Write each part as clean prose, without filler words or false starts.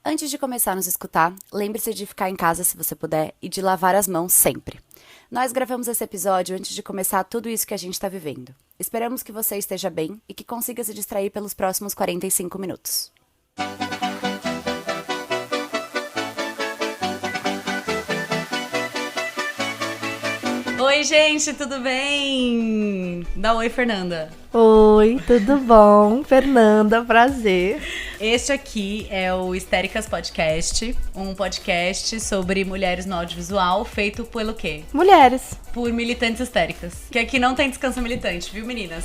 Antes de começar a nos escutar, lembre-se de ficar em casa se você puder e de lavar as mãos sempre. Nós gravamos esse episódio antes de começar tudo isso que a gente está vivendo. Esperamos que você esteja bem e que consiga se distrair pelos próximos 45 minutos. Oi, gente, tudo bem? Dá um oi, Fernanda. Oi, tudo bom? Fernanda, prazer. Este aqui é o Histéricas Podcast, um podcast sobre mulheres no audiovisual, feito pelo quê? Mulheres. Por militantes histéricas. Que aqui não tem descanso militante, viu, meninas?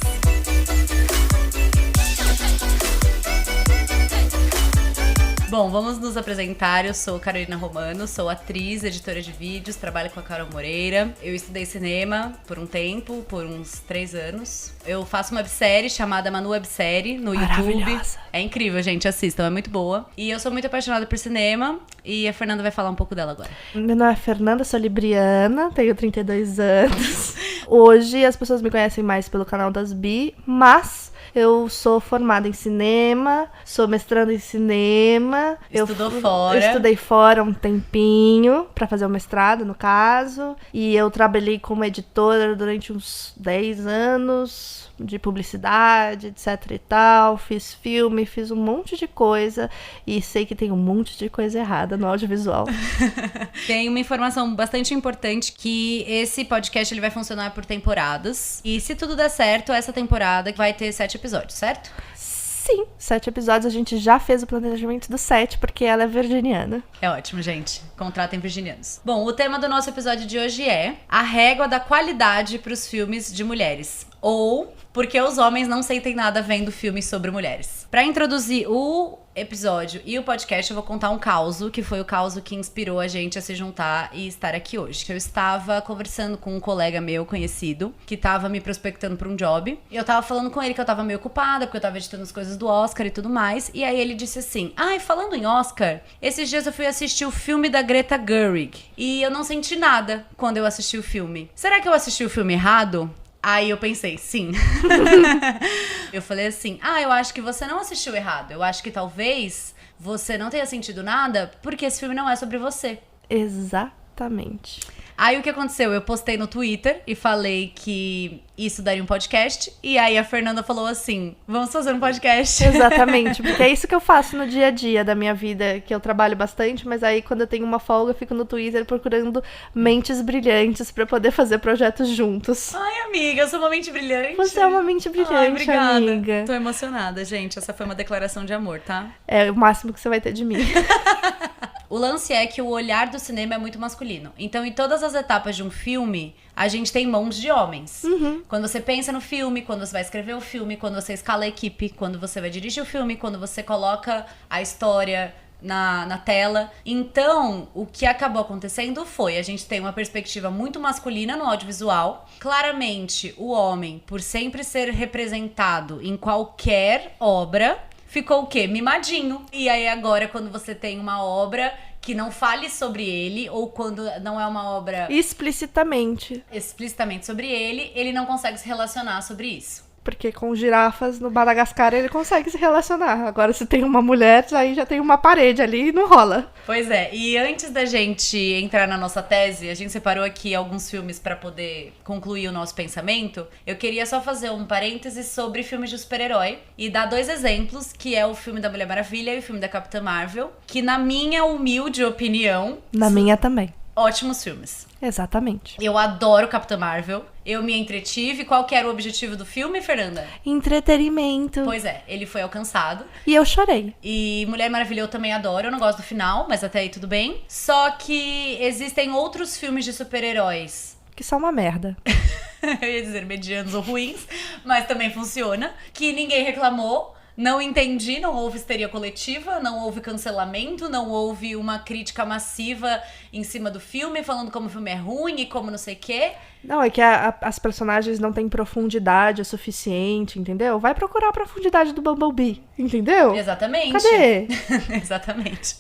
Bom, vamos nos apresentar. Eu sou Carolina Romano, sou atriz, editora de vídeos, trabalho com a Carol Moreira. Eu estudei cinema por um tempo, por uns 3 anos. Eu faço uma websérie chamada Manu Websérie no YouTube. É incrível, gente, assistam, é muito boa. E eu sou muito apaixonada por cinema e a Fernanda vai falar um pouco dela agora. Meu nome é Fernanda, sou libriana, tenho 32 anos. Hoje as pessoas me conhecem mais pelo canal das Bi, mas eu sou formada em cinema, sou mestranda em cinema. Estudou fora. Eu estudei fora um tempinho, pra fazer o mestrado, no caso. E eu trabalhei como editora durante uns 10 anos, de publicidade, etc e tal. Fiz filme, fiz um monte de coisa. E sei que tem um monte de coisa errada no audiovisual. Tem uma informação bastante importante que esse podcast ele vai funcionar por temporadas. E se tudo der certo, essa temporada vai ter 7 episódios, certo? Sim, 7 episódios. A gente já fez o planejamento do 7, porque ela é virginiana. É ótimo, gente. Contratem virginianos. Bom, o tema do nosso episódio de hoje é a régua da qualidade para os filmes de mulheres. Ou porque os homens não sentem nada vendo filmes sobre mulheres. Para introduzir o episódio e o podcast, eu vou contar um causo, que foi o causo que inspirou a gente a se juntar e estar aqui hoje. Eu estava conversando com um colega meu conhecido, que estava me prospectando para um job, e eu tava falando com ele que eu tava meio ocupada, porque eu tava editando as coisas do Oscar e tudo mais, e aí ele disse assim, falando em Oscar, esses dias eu fui assistir o filme da Greta Gerwig, e eu não senti nada quando eu assisti o filme. Será que eu assisti o filme errado? Aí eu pensei, sim. Eu falei assim, eu acho que você não assistiu errado. Eu acho que talvez você não tenha sentido nada porque esse filme não é sobre você. Exatamente. Aí o que aconteceu? Eu postei no Twitter e falei que isso daria um podcast. E aí a Fernanda falou assim, vamos fazer um podcast. Exatamente, porque é isso que eu faço no dia a dia da minha vida, que eu trabalho bastante, mas aí quando eu tenho uma folga eu fico no Twitter procurando mentes brilhantes pra poder fazer projetos juntos. Ai, amiga, eu sou uma mente brilhante. Você é uma mente brilhante, obrigada. amiga. Tô emocionada, gente. Essa foi uma declaração de amor, tá? É o máximo que você vai ter de mim. O lance é que o olhar do cinema é muito masculino. Então, em todas as etapas de um filme, a gente tem mãos de homens. Uhum. Quando você pensa no filme, quando você vai escrever o filme, quando você escala a equipe, quando você vai dirigir o filme, quando você coloca a história na tela. Então, o que acabou acontecendo foi, a gente tem uma perspectiva muito masculina no audiovisual. Claramente, o homem, por sempre ser representado em qualquer obra, ficou o quê? Mimadinho. E aí agora, quando você tem uma obra que não fale sobre ele, ou quando não é uma obra explicitamente sobre ele não consegue se relacionar sobre isso. Porque com girafas no Madagascar ele consegue se relacionar. Agora, se tem uma mulher, aí já tem uma parede ali e não rola. Pois é, e antes da gente entrar na nossa tese, a gente separou aqui alguns filmes pra poder concluir o nosso pensamento. Eu queria só fazer um parêntese sobre filmes de super-herói e dar 2 exemplos, que é o filme da Mulher Maravilha e o filme da Capitã Marvel, que na minha humilde opinião... Na minha também. Ótimos filmes. Exatamente. Eu adoro Capitã Marvel. Eu me entretive. Qual que era o objetivo do filme, Fernanda? Entretenimento. Pois é, ele foi alcançado. E eu chorei. E Mulher Maravilha eu também adoro. Eu não gosto do final, mas até aí tudo bem. Só que existem outros filmes de super-heróis que são uma merda. Eu ia dizer medianos ou ruins, mas também funciona. Que ninguém reclamou. Não entendi, não houve histeria coletiva, não houve cancelamento, não houve uma crítica massiva em cima do filme, falando como o filme é ruim e como não sei o quê. Não, é que as personagens não têm profundidade o suficiente, entendeu? Vai procurar a profundidade do Bumblebee, entendeu? Exatamente. Cadê? Exatamente.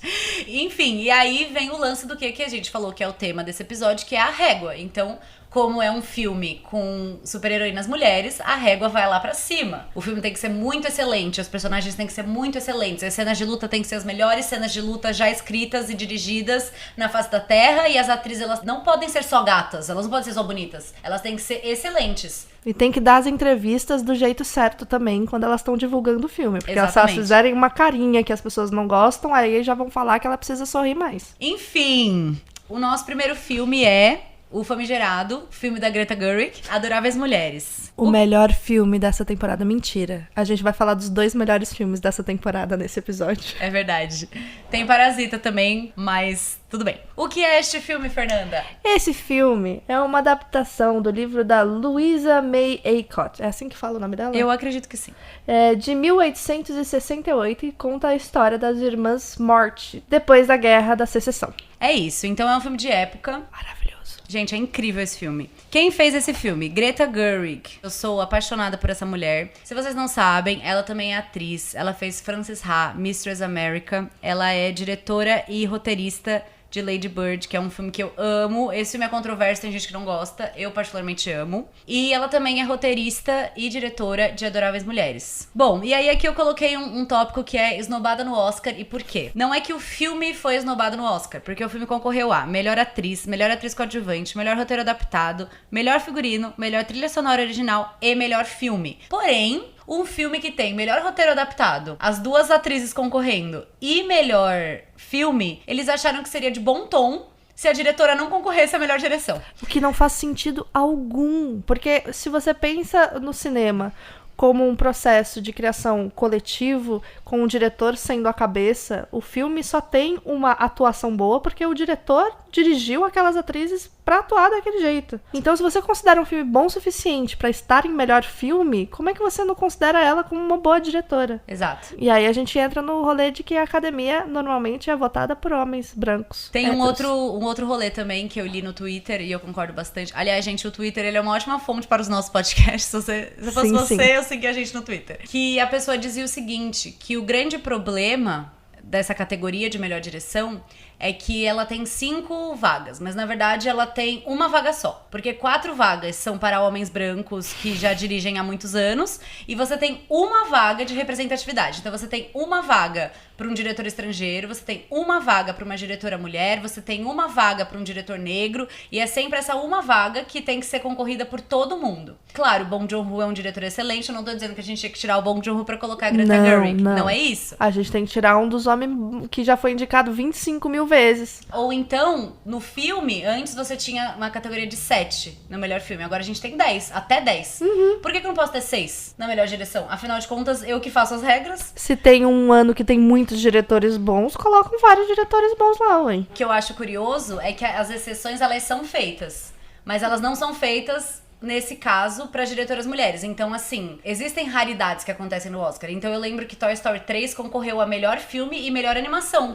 Enfim, e aí vem o lance do que a gente falou que é o tema desse episódio, que é a régua. Então, como é um filme com super-heroínas mulheres, a régua vai lá pra cima. O filme tem que ser muito excelente, os personagens têm que ser muito excelentes, as cenas de luta têm que ser as melhores cenas de luta já escritas e dirigidas na face da terra, e as atrizes, elas não podem ser só gatas, elas não podem ser só bonitas, elas têm que ser excelentes. E tem que dar as entrevistas do jeito certo também, quando elas estão divulgando o filme. Porque se elas Exatamente. fizerem uma carinha que as pessoas não gostam, aí já vão falar que ela precisa sorrir mais. Enfim, o nosso primeiro filme é o famigerado filme da Greta Gerwig, Adoráveis Mulheres. O melhor filme dessa temporada. Mentira. A gente vai falar dos 2 melhores filmes dessa temporada nesse episódio. É verdade. Tem Parasita também, mas tudo bem. O que é este filme, Fernanda? Esse filme é uma adaptação do livro da Louisa May Alcott. É assim que fala o nome dela? Eu acredito que sim. É de 1868 e conta a história das irmãs Mort, depois da Guerra da Secessão. É isso. Então é um filme de época. Maravilhoso. Gente, é incrível esse filme. Quem fez esse filme? Greta Gerwig. Eu sou apaixonada por essa mulher. Se vocês não sabem, ela também é atriz. Ela fez Frances Ha, Mistress America. Ela é diretora e roteirista de Lady Bird, que é um filme que eu amo. Esse filme é controverso, tem gente que não gosta. Eu particularmente amo. E ela também é roteirista e diretora de Adoráveis Mulheres. Bom, e aí aqui eu coloquei um tópico que é esnobada no Oscar. E por quê? Não é que o filme foi esnobado no Oscar, porque o filme concorreu a melhor atriz coadjuvante, melhor roteiro adaptado, melhor figurino, melhor trilha sonora original e melhor filme. Porém, um filme que tem melhor roteiro adaptado, as 2 atrizes concorrendo e melhor filme, eles acharam que seria de bom tom se a diretora não concorresse à melhor direção. O que não faz sentido algum. Porque se você pensa no cinema como um processo de criação coletivo, com o diretor sendo a cabeça, o filme só tem uma atuação boa porque o diretor dirigiu aquelas atrizes pra atuar daquele jeito. Então, se você considera um filme bom o suficiente pra estar em melhor filme, como é que você não considera ela como uma boa diretora? Exato. E aí a gente entra no rolê de que a academia normalmente é votada por homens brancos. Tem um héteros. outro rolê também que eu li no Twitter e eu concordo bastante. Aliás, gente, o Twitter ele é uma ótima fonte para os nossos podcasts. Se eu fosse você, eu seguia a gente no Twitter. Que a pessoa dizia o seguinte, que o grande problema dessa categoria de melhor direção é que ela tem 5 vagas, mas na verdade ela tem uma vaga só, porque 4 vagas são para homens brancos que já dirigem há muitos anos e você tem uma vaga de representatividade. Então você tem uma vaga para um diretor estrangeiro, você tem uma vaga para uma diretora mulher, você tem uma vaga para um diretor negro e é sempre essa uma vaga que tem que ser concorrida por todo mundo. Claro, o Bong Joon-ho é um diretor excelente, eu não tô dizendo que a gente tinha que tirar o Bong Joon-ho para colocar a Greta Gerwig, não é isso? A gente tem que tirar um dos homens que já foi indicado 25 mil vezes. Ou então, no filme, antes você tinha uma categoria de 7 no melhor filme. Agora a gente tem 10, até 10. Por que eu não posso ter 6 na melhor direção? Afinal de contas, eu que faço as regras. Se tem um ano que tem muitos diretores bons, colocam vários diretores bons lá, ué. O que eu acho curioso é que as exceções, elas são feitas. Mas elas não são feitas, nesse caso, para diretoras mulheres. Então, assim, existem raridades que acontecem no Oscar. Então, eu lembro que Toy Story 3 concorreu a melhor filme e melhor animação.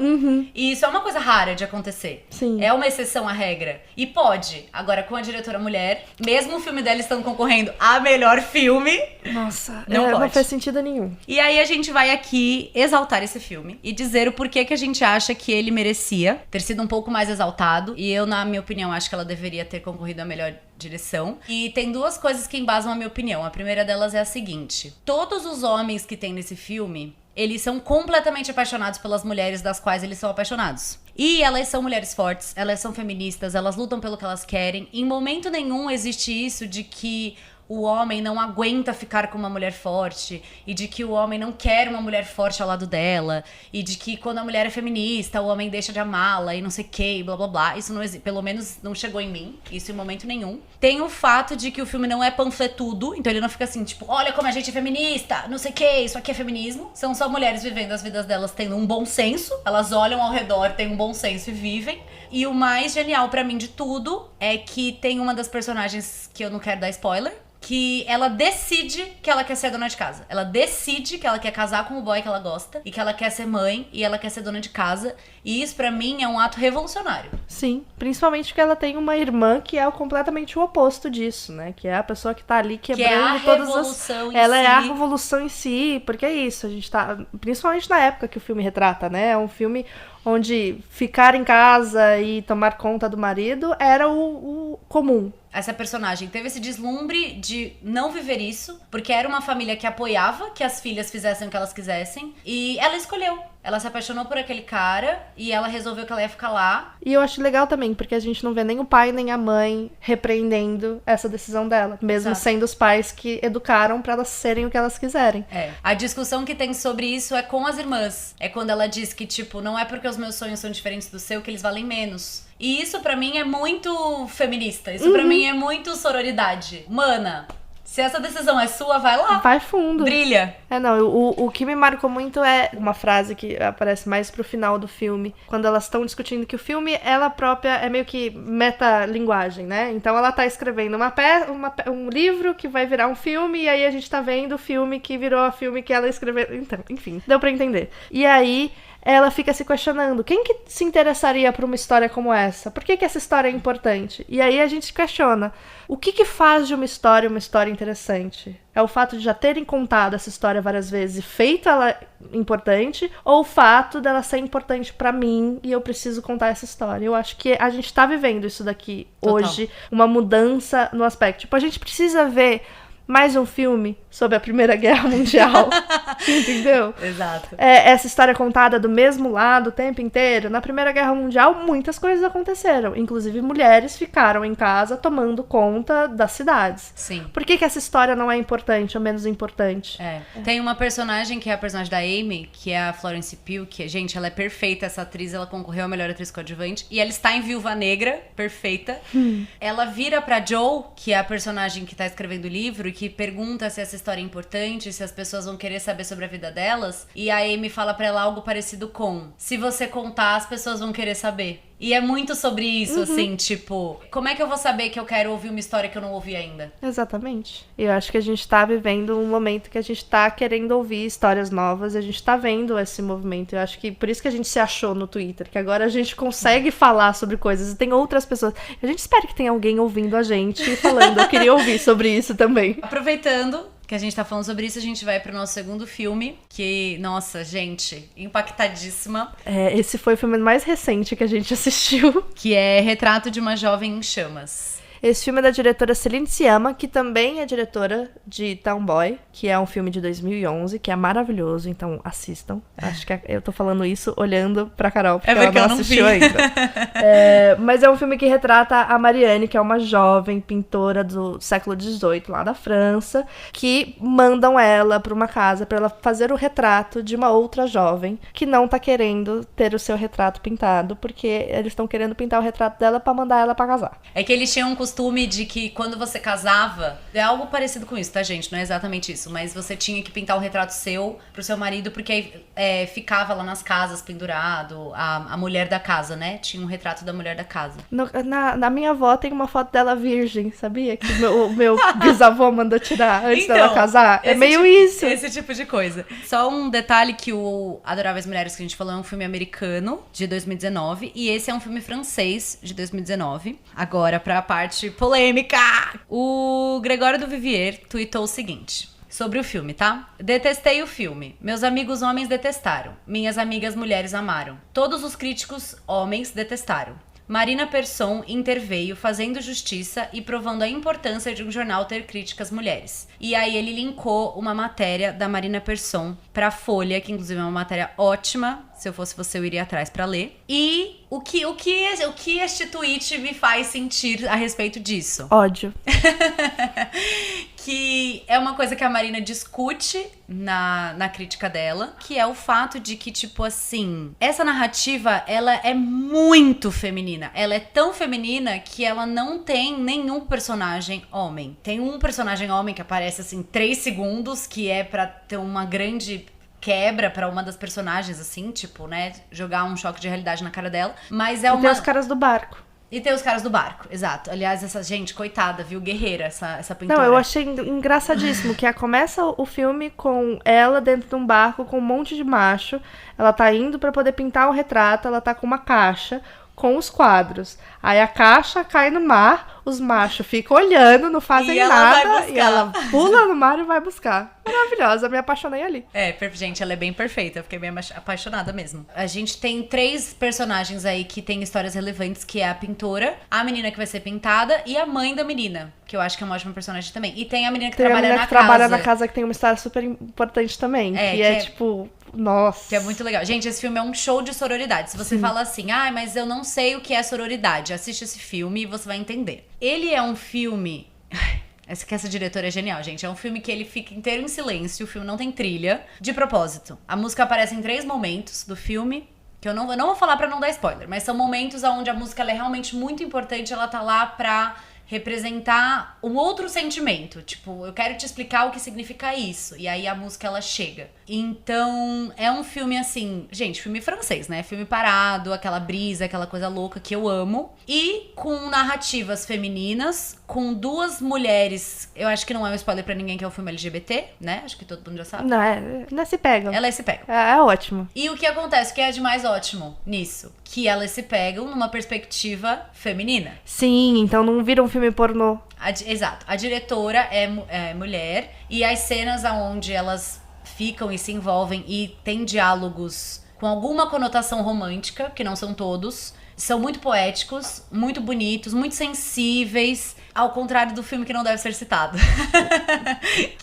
E isso é uma coisa rara de acontecer. Sim. É uma exceção à regra. E pode. Agora, com a diretora mulher, mesmo o filme dela estando concorrendo a melhor filme... Nossa, Não não pode. faz sentido nenhum. E aí a gente vai aqui exaltar esse filme e dizer o porquê que a gente acha que ele merecia ter sido um pouco mais exaltado. E eu, na minha opinião, acho que ela deveria ter concorrido a melhor direção. E tem 2 coisas que embasam a minha opinião. A primeira delas é a seguinte: todos os homens que tem nesse filme, eles são completamente apaixonados pelas mulheres das quais eles são apaixonados. E elas são mulheres fortes, elas são feministas, elas lutam pelo que elas querem. Em momento nenhum existe isso de que o homem não aguenta ficar com uma mulher forte, e de que o homem não quer uma mulher forte ao lado dela, e de que quando a mulher é feminista, o homem deixa de amá-la e não sei o que, e blá blá blá. Isso não existe, pelo menos não chegou em mim, isso em momento nenhum. Tem o fato de que o filme não é panfletudo, então ele não fica assim, tipo, olha como a gente é feminista, não sei o que, isso aqui é feminismo. São só mulheres vivendo as vidas delas tendo um bom senso, elas olham ao redor, têm um bom senso e vivem. E o mais genial pra mim de tudo é que tem uma das personagens que eu não quero dar spoiler, que ela decide que ela quer ser dona de casa. Ela decide que ela quer casar com o boy que ela gosta, e que ela quer ser mãe, e ela quer ser dona de casa. E isso, pra mim, é um ato revolucionário. Sim, principalmente porque ela tem uma irmã que é completamente o oposto disso, né? Que é a pessoa que tá ali quebrando todas as... Ela é a revolução em si, porque é isso, a gente tá... Principalmente na época que o filme retrata, né? É um filme onde ficar em casa e tomar conta do marido era o comum. Essa personagem teve esse deslumbre de não viver isso, porque era uma família que apoiava que as filhas fizessem o que elas quisessem, e ela escolheu. Ela se apaixonou por aquele cara e ela resolveu que ela ia ficar lá. E eu acho legal também, porque a gente não vê nem o pai nem a mãe repreendendo essa decisão dela, mesmo Exato. sendo os pais que educaram pra elas serem o que elas quiserem. A discussão que tem sobre isso é com as irmãs. É quando ela diz que, tipo, não é porque os meus sonhos são diferentes do seu que eles valem menos. E isso pra mim é muito feminista. Isso pra mim é muito sororidade. Mana, se essa decisão é sua, vai lá. Vai fundo. Brilha. Não, o que me marcou muito é uma frase que aparece mais pro final do filme, quando elas estão discutindo que o filme, ela própria é meio que metalinguagem, né? Então ela tá escrevendo um livro que vai virar um filme, e aí a gente tá vendo o filme que virou a filme que ela escreveu. Então, enfim, deu pra entender. E aí ela fica se questionando, quem que se interessaria por uma história como essa? Por que essa história é importante? E aí a gente se questiona, o que faz de uma história interessante? É o fato de já terem contado essa história várias vezes e feito ela importante, ou o fato dela ser importante pra mim e eu preciso contar essa história? Eu acho que a gente tá vivendo isso daqui hoje, uma mudança no aspecto. Tipo, a gente precisa ver mais um filme sobre a Primeira Guerra Mundial, entendeu? Exato. Essa história contada do mesmo lado o tempo inteiro. Na Primeira Guerra Mundial, muitas coisas aconteceram. Inclusive, mulheres ficaram em casa tomando conta das cidades. Sim. Por que essa história não é importante ou menos importante? Tem uma personagem que é a personagem da Amy, que é a Florence Pugh, que, gente, ela é perfeita, essa atriz, ela concorreu a melhor atriz coadjuvante, e ela está em Viúva Negra, perfeita. Ela vira pra Joe, que é a personagem que tá escrevendo o livro, e que pergunta se essa história é importante, se as pessoas vão querer saber sobre a vida delas, e a Amy fala pra ela algo parecido com: se você contar, as pessoas vão querer saber. E é muito sobre isso, assim, tipo, como é que eu vou saber que eu quero ouvir uma história que eu não ouvi ainda? Exatamente. Eu acho que a gente tá vivendo um momento que a gente tá querendo ouvir histórias novas, e a gente tá vendo esse movimento. Eu acho que por isso que a gente se achou no Twitter, que agora a gente consegue falar sobre coisas, e tem outras pessoas. A gente espera que tenha alguém ouvindo a gente e falando, eu queria ouvir sobre isso também. Aproveitando que a gente tá falando sobre isso, a gente vai pro nosso segundo filme, que, nossa, gente, impactadíssima. Esse foi o filme mais recente que a gente assistiu. Que é Retrato de uma Jovem em Chamas. Esse filme é da diretora Celine Sciamma, que também é diretora de Tomboy, que é um filme de 2011, que é maravilhoso, então assistam. Acho que eu tô falando isso olhando pra Carol, porque ela não assistiu ainda. Mas é um filme que retrata a Marianne, que é uma jovem pintora do século XVIII, lá da França, que mandam ela pra uma casa pra ela fazer o retrato de uma outra jovem que não tá querendo ter o seu retrato pintado, porque eles estão querendo pintar o retrato dela pra mandar ela pra casar. É que eles tinham um costume de que quando você casava, é algo parecido com isso, tá, gente? Não é exatamente isso, mas você tinha que pintar o retrato seu pro seu marido, porque aí ficava lá nas casas pendurado, a mulher da casa, né? Tinha um retrato da mulher da casa. Na minha avó tem uma foto dela virgem, sabia? Que o meu bisavô mandou tirar antes dela casar. É meio isso. Esse tipo de coisa. Só um detalhe que o Adoráveis Mulheres que a gente falou é um filme americano, de 2019, e esse é um filme francês, de 2019. Agora, pra parte polêmica! O Gregório do Vivier tweetou o seguinte sobre o filme, tá? Detestei o filme. Meus amigos homens detestaram. Minhas amigas mulheres amaram. Todos os críticos homens detestaram. Marina Persson interveio fazendo justiça e provando a importância de um jornal ter críticas mulheres. E aí ele linkou uma matéria da Marina Persson pra Folha, que inclusive é uma matéria ótima. Se eu fosse você, eu iria atrás pra ler. E o que este tweet me faz sentir a respeito disso? Ódio. Que é uma coisa que a Marina discute na crítica dela, que é o fato de que, tipo assim, essa narrativa, ela é muito feminina. Ela é tão feminina que ela não tem nenhum personagem homem. Tem um personagem homem que aparece, assim, 3 segundos, que é pra ter uma grande quebra pra uma das personagens, assim, tipo, né, jogar um choque de realidade na cara dela. Mas é uma... E tem os caras do barco. E tem os caras do barco, exato. Aliás, essa gente, coitada, viu? Guerreira, essa pintora. Não, eu achei engraçadíssimo que começa o filme com ela dentro de um barco com um monte de macho. Ela tá indo pra poder pintar um retrato, ela tá com uma caixa, com os quadros. Aí a caixa cai no mar, os machos ficam olhando, não fazem nada, e ela pula no mar e vai buscar. Maravilhosa, me apaixonei ali. Gente, ela é bem perfeita, eu fiquei bem apaixonada mesmo. A gente tem 3 personagens aí que tem histórias relevantes, que é a pintora, a menina que vai ser pintada e a mãe da menina, que eu acho que é uma ótima personagem também. E tem a menina que trabalha na casa, que tem uma história super importante também, que é tipo... Nossa. Que é muito legal. Gente, esse filme é um show de sororidade. Se você fala assim, mas eu não sei o que é sororidade, assiste esse filme e você vai entender. Ele é um filme... Essa diretora é genial, gente. É um filme que ele fica inteiro em silêncio, o filme não tem trilha, de propósito. A música aparece em 3 momentos do filme, que eu não vou falar pra não dar spoiler, mas são momentos onde a música ela é realmente muito importante, ela tá lá pra representar um outro sentimento. Tipo, eu quero te explicar o que significa isso. E aí a música, ela chega. Então, é um filme assim... Gente, filme francês, né? Filme parado, aquela brisa, aquela coisa louca que eu amo. E com narrativas femininas, com 2 mulheres... Eu acho que não é um spoiler pra ninguém que é um filme LGBT, né? Acho que todo mundo já sabe. Não se pegam. Elas se pegam. É ótimo. E o que acontece? O que é de mais ótimo nisso? Que elas se pegam numa perspectiva feminina. Sim, então não vira um filme pornô. Exato. A diretora é mulher e as cenas onde elas ficam e se envolvem e tem diálogos com alguma conotação romântica, que não são todos, são muito poéticos, muito bonitos, muito sensíveis, ao contrário do filme que não deve ser citado.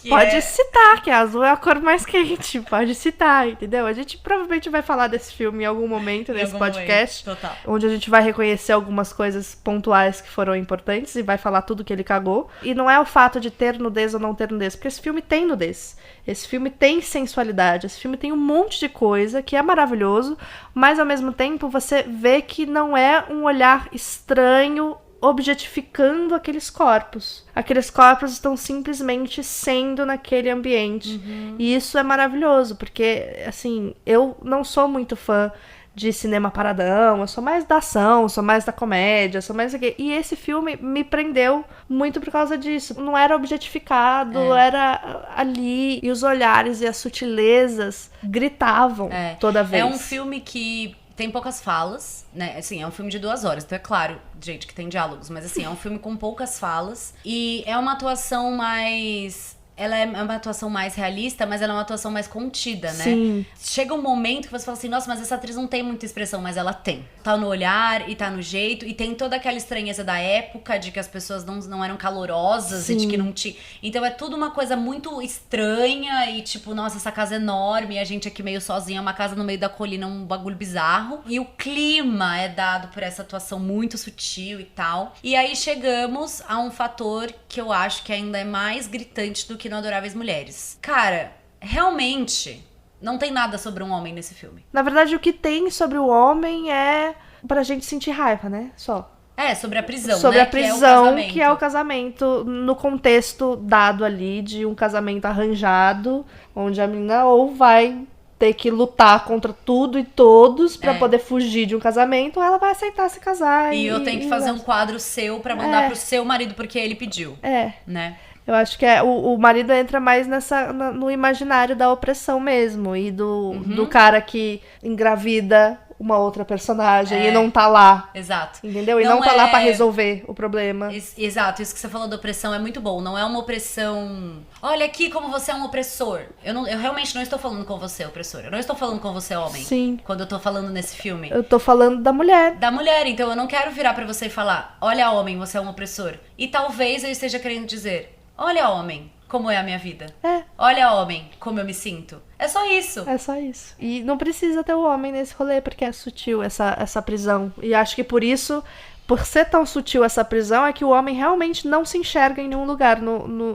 Pode citar, que azul é a cor mais quente, pode citar, entendeu? A gente provavelmente vai falar desse filme em algum momento nesse podcast, total. Onde a gente vai reconhecer algumas coisas pontuais que foram importantes e vai falar tudo que ele cagou. E não é o fato de ter nudez ou não ter nudez, porque esse filme tem nudez. Esse filme tem sensualidade, esse filme tem um monte de coisa que é maravilhoso, mas ao mesmo tempo você vê que não é um olhar estranho objetificando aqueles corpos. Aqueles corpos estão simplesmente sendo naquele ambiente. E isso é maravilhoso, porque, assim, eu não sou muito fã de cinema paradão, eu sou mais da ação, sou mais da comédia, sou mais aqui. E esse filme me prendeu muito por causa disso. Não era objetificado, era ali. E os olhares e as sutilezas gritavam toda vez. É um filme que tem poucas falas, né? Assim, é um filme de 2 horas, então é claro, gente, que tem diálogos, mas assim, é um filme com poucas falas e é uma atuação mais... Ela é uma atuação mais realista, mas ela é uma atuação mais contida, né? Sim. Chega um momento que você fala assim, nossa, mas essa atriz não tem muita expressão, mas ela tem. Tá no olhar e tá no jeito, e tem toda aquela estranheza da época, de que as pessoas não eram calorosas, Sim. e de que não tinha... Então é tudo uma coisa muito estranha, e tipo, nossa, essa casa é enorme, e a gente aqui meio sozinha, uma casa no meio da colina, um bagulho bizarro. E o clima é dado por essa atuação muito sutil e tal. E aí chegamos a um fator que eu acho que ainda é mais gritante do que no Adoráveis Mulheres. Cara, realmente não tem nada sobre um homem nesse filme. Na verdade, o que tem sobre o homem é pra gente sentir raiva, né? Só. Sobre a prisão, sobre né? a prisão, que é o casamento, no contexto dado ali de um casamento arranjado, onde a menina ou vai ter que lutar contra tudo e todos pra poder fugir de um casamento, ou ela vai aceitar se casar. E eu tenho que fazer um quadro seu pra mandar pro seu marido, porque ele pediu. Né? Eu acho que o marido entra mais no imaginário da opressão mesmo. E do cara que engravida uma outra personagem e não tá lá. Exato. Entendeu? E não tá lá pra resolver o problema. Exato. Isso que você falou da opressão é muito bom. Não é uma opressão... Olha aqui como você é um opressor. Eu realmente não estou falando com você, opressor. Eu não estou falando com você, homem. Sim. Quando eu tô falando nesse filme. Eu tô falando da mulher. Da mulher. Então eu não quero virar pra você e falar, olha, homem, você é um opressor. E talvez eu esteja querendo dizer... Olha, homem, como é a minha vida. Olha, homem, como eu me sinto. É só isso. É só isso. E não precisa ter o homem nesse rolê, porque é sutil essa prisão. E acho que por isso, por ser tão sutil essa prisão, é que o homem realmente não se enxerga em nenhum lugar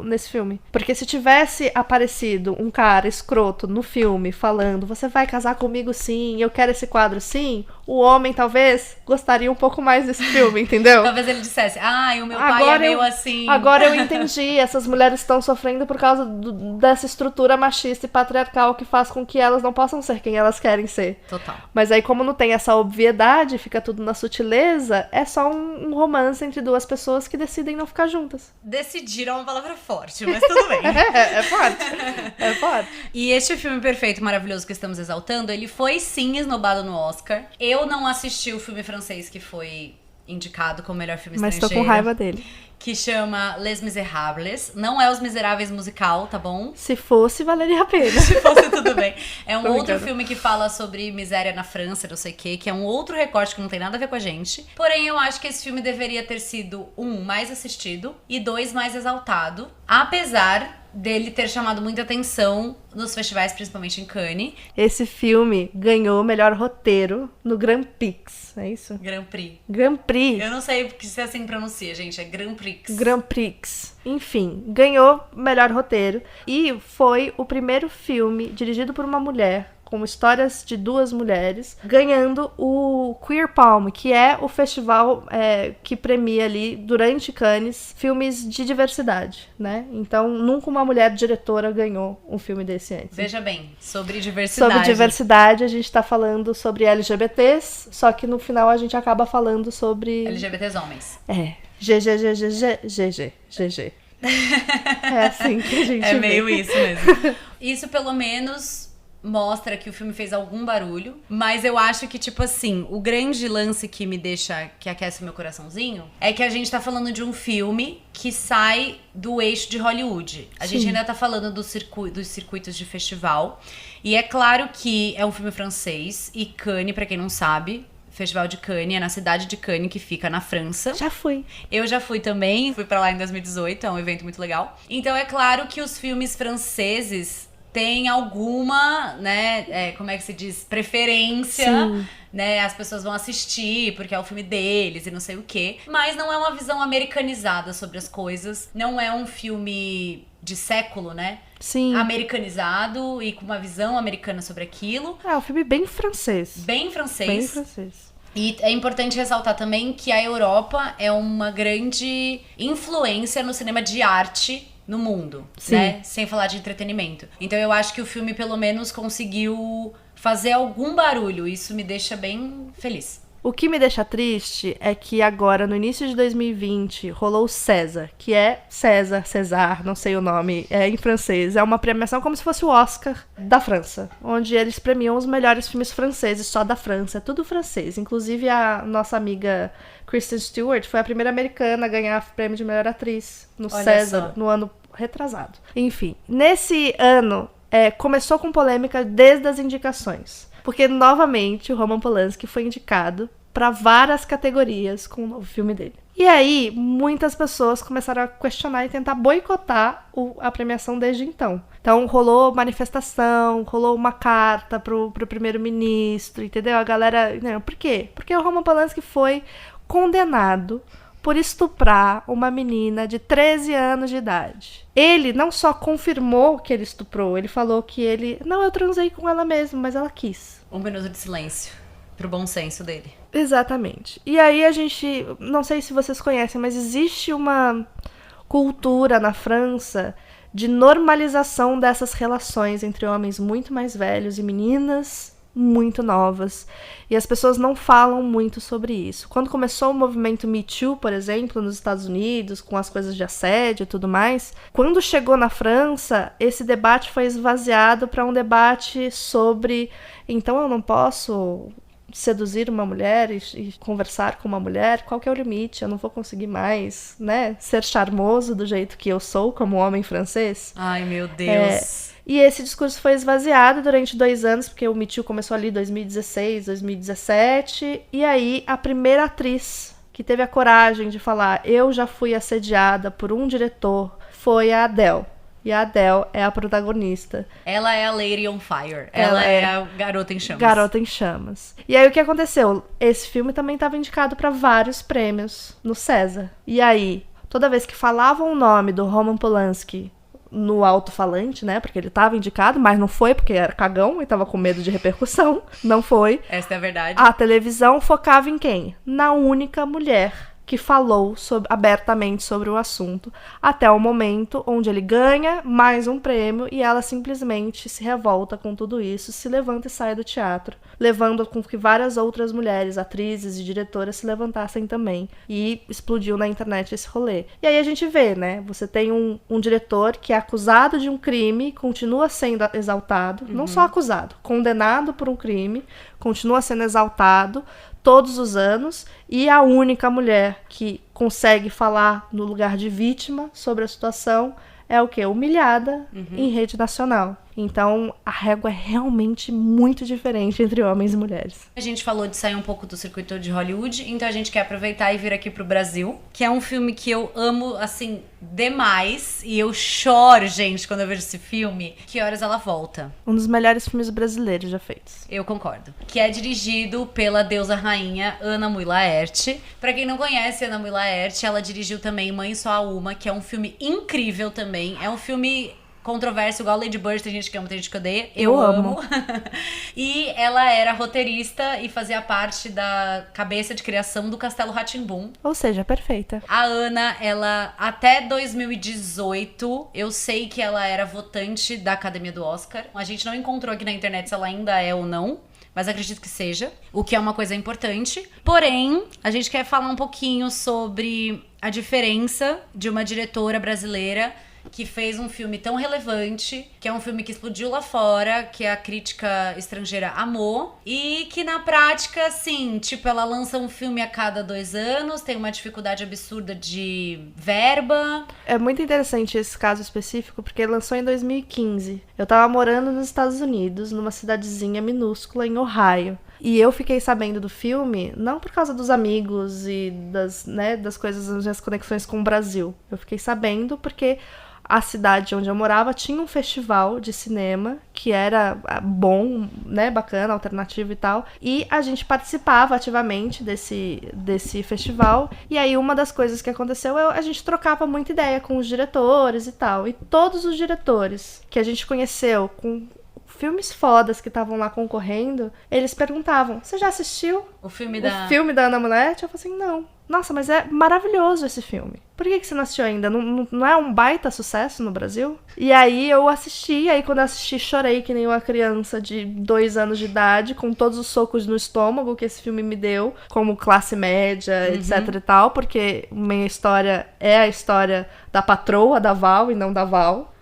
nesse filme. Porque se tivesse aparecido um cara escroto no filme falando, você vai casar comigo sim, eu quero esse quadro sim, o homem talvez gostaria um pouco mais desse filme, entendeu? Talvez ele dissesse, o meu pai é meio assim. Agora eu entendi, essas mulheres estão sofrendo por causa dessa estrutura machista e patriarcal que faz com que elas não possam ser quem elas querem ser. Total. Mas aí como não tem essa obviedade, fica tudo na sutileza, é só só um romance entre duas pessoas que decidem não ficar juntas. Decidir é uma palavra forte, mas tudo bem. É forte. É forte. E este filme perfeito, maravilhoso que estamos exaltando, ele foi sim esnobado no Oscar. Eu não assisti o filme francês que foi indicado como melhor filme Mas estrangeiro. tô com raiva dele. Que chama Les Misérables. Não é Os Miseráveis musical, tá bom? Se fosse, valeria a pena. Se fosse, tudo bem. É um Tô outro brincando. filme que fala sobre miséria na França, não sei o quê, que é um outro recorte que não tem nada a ver com a gente. Porém, eu acho que esse filme deveria ter sido, mais assistido e 2, mais exaltado. Apesar dele ter chamado muita atenção nos festivais, principalmente em Cannes. Esse filme ganhou o melhor roteiro no Grand Prix, é isso? Grand Prix. Grand Prix. Eu não sei se é assim que pronuncia, gente. É Grand Prix. Grand Prix. Enfim, ganhou melhor roteiro e foi o primeiro filme dirigido por uma mulher, com histórias de 2 mulheres, ganhando o Queer Palm, que é o festival que premia ali, durante Cannes, filmes de diversidade, né? Então, nunca uma mulher diretora ganhou um filme desse antes. Veja bem, sobre diversidade. Sobre diversidade, a gente tá falando sobre LGBTs, só que no final a gente acaba falando sobre... LGBTs homens. GG. É assim que a gente É vê. meio isso mesmo. Isso, pelo menos, mostra que o filme fez algum barulho. Mas eu acho que, tipo assim, o grande lance que me deixa, que aquece o meu coraçãozinho, é que a gente tá falando de um filme que sai do eixo de Hollywood. A gente ainda tá falando dos circuitos de festival. E é claro que é um filme francês. E Cannes, pra quem não sabe... Festival de Cannes, é na cidade de Cannes, que fica na França. Já fui. Eu já fui também, fui pra lá em 2018, é um evento muito legal. Então é claro que os filmes franceses têm alguma, né, como é que se diz? Preferência, Sim. né? As pessoas vão assistir porque é o filme deles e não sei o quê. Mas não é uma visão americanizada sobre as coisas. Não é um filme de século, né? Sim. Americanizado e com uma visão americana sobre aquilo. É um filme bem francês. Bem francês. Bem francês. E é importante ressaltar também que a Europa é uma grande influência no cinema de arte no mundo, Sim. né? Sem falar de entretenimento. Então eu acho que o filme pelo menos conseguiu fazer algum barulho. Isso me deixa bem feliz. O que me deixa triste é que agora, no início de 2020, rolou o César, que é César, não sei o nome, em francês. É uma premiação como se fosse o Oscar da França, onde eles premiam os melhores filmes franceses, só da França. É tudo francês. Inclusive, a nossa amiga Kristen Stewart foi a primeira americana a ganhar o prêmio de melhor atriz no Olha César, só. no ano retrasado. Enfim, nesse ano, começou com polêmica desde as indicações. Porque, novamente, o Roman Polanski foi indicado para várias categorias com o novo filme dele. E aí, muitas pessoas começaram a questionar e tentar boicotar a premiação desde então. Então, rolou manifestação, rolou uma carta pro primeiro-ministro, entendeu? A galera... Não, por quê? Porque o Roman Polanski foi condenado por estuprar uma menina de 13 anos de idade. Ele não só confirmou que ele estuprou, ele falou que ele... Não, eu transei com ela mesmo, mas ela quis. 1 minuto de silêncio pro bom senso dele. Exatamente. E aí a gente... Não sei se vocês conhecem, mas existe uma cultura na França de normalização dessas relações entre homens muito mais velhos e meninas muito novas. E as pessoas não falam muito sobre isso. Quando começou o movimento Me Too, por exemplo, nos Estados Unidos, com as coisas de assédio e tudo mais, quando chegou na França, esse debate foi esvaziado para um debate sobre então eu não posso seduzir uma mulher e conversar com uma mulher, qual que é o limite? Eu não vou conseguir mais, né, ser charmoso do jeito que eu sou como homem francês? Ai, meu Deus. E esse discurso foi esvaziado durante 2 anos, porque o Me Too começou ali em 2016, 2017, e aí a primeira atriz que teve a coragem de falar eu já fui assediada por um diretor foi a Adele. E a Adele é a protagonista. Ela é a Lady on Fire. Ela é a Garota em Chamas. Garota em Chamas. E aí o que aconteceu? Esse filme também estava indicado para vários prêmios no César. E aí, toda vez que falavam o nome do Roman Polanski no alto-falante, né? Porque ele estava indicado, mas não foi porque era cagão e estava com medo de repercussão. Não foi. Essa é a verdade. A televisão focava em quem? Na única mulher que falou abertamente sobre o assunto, até o momento onde ele ganha mais um prêmio e ela simplesmente se revolta com tudo isso, se levanta e sai do teatro, levando com que várias outras mulheres, atrizes e diretoras se levantassem também. E explodiu na internet esse rolê. E aí a gente vê, né? Você tem um diretor que é acusado de um crime, continua sendo exaltado, não só acusado, condenado por um crime, continua sendo exaltado todos os anos, e a única mulher que consegue falar no lugar de vítima sobre a situação é o quê? Humilhada em rede nacional. Então, a régua é realmente muito diferente entre homens e mulheres. A gente falou de sair um pouco do circuito de Hollywood, então a gente quer aproveitar e vir aqui pro Brasil, que é um filme que eu amo, assim, demais. E eu choro, gente, quando eu vejo esse filme. Que Horas Ela Volta? Um dos melhores filmes brasileiros já feitos. Eu concordo. Que é dirigido pela deusa rainha Ana Mui Laerte. Pra quem não conhece Ana Mui Laerte, ela dirigiu também Mãe Só Há Uma, que é um filme incrível também. É um filme controverso, igual Lady Bird, tem gente que ama, tem gente que odeia. Eu amo. E ela era roteirista e fazia parte da cabeça de criação do Castelo Rá-Tim-Bum. Ou seja, perfeita. A Ana, ela, até 2018, eu sei que ela era votante da Academia do Oscar. A gente não encontrou aqui na internet se ela ainda é ou não, mas acredito que seja, o que é uma coisa importante. Porém, a gente quer falar um pouquinho sobre a diferença de uma diretora brasileira que fez um filme tão relevante, que é um filme que explodiu lá fora, que a crítica estrangeira amou, e que na prática, assim, tipo, ela lança um filme a cada 2 anos, tem uma dificuldade absurda de verba. É muito interessante esse caso específico, porque lançou em 2015. Eu tava morando nos Estados Unidos, numa cidadezinha minúscula em Ohio. E eu fiquei sabendo do filme, não por causa dos amigos e das coisas, das conexões com o Brasil. Eu fiquei sabendo porque a cidade onde eu morava tinha um festival de cinema que era bom, né, bacana, alternativo e tal. E a gente participava ativamente desse festival. E aí uma das coisas que aconteceu é a gente trocava muita ideia com os diretores e tal. E todos os diretores que a gente conheceu com filmes fodas que estavam lá concorrendo, eles perguntavam: você já assistiu o filme da Ana Mui Laerte? Eu falei assim, não. Nossa, mas é maravilhoso esse filme. Por que você não assistiu ainda? Não é um baita sucesso no Brasil? E aí eu assisti, aí quando eu assisti chorei que nem uma criança de 2 anos de idade, com todos os socos no estômago que esse filme me deu, como classe média, etc e tal, porque minha história é a história da patroa da Val e não da Val,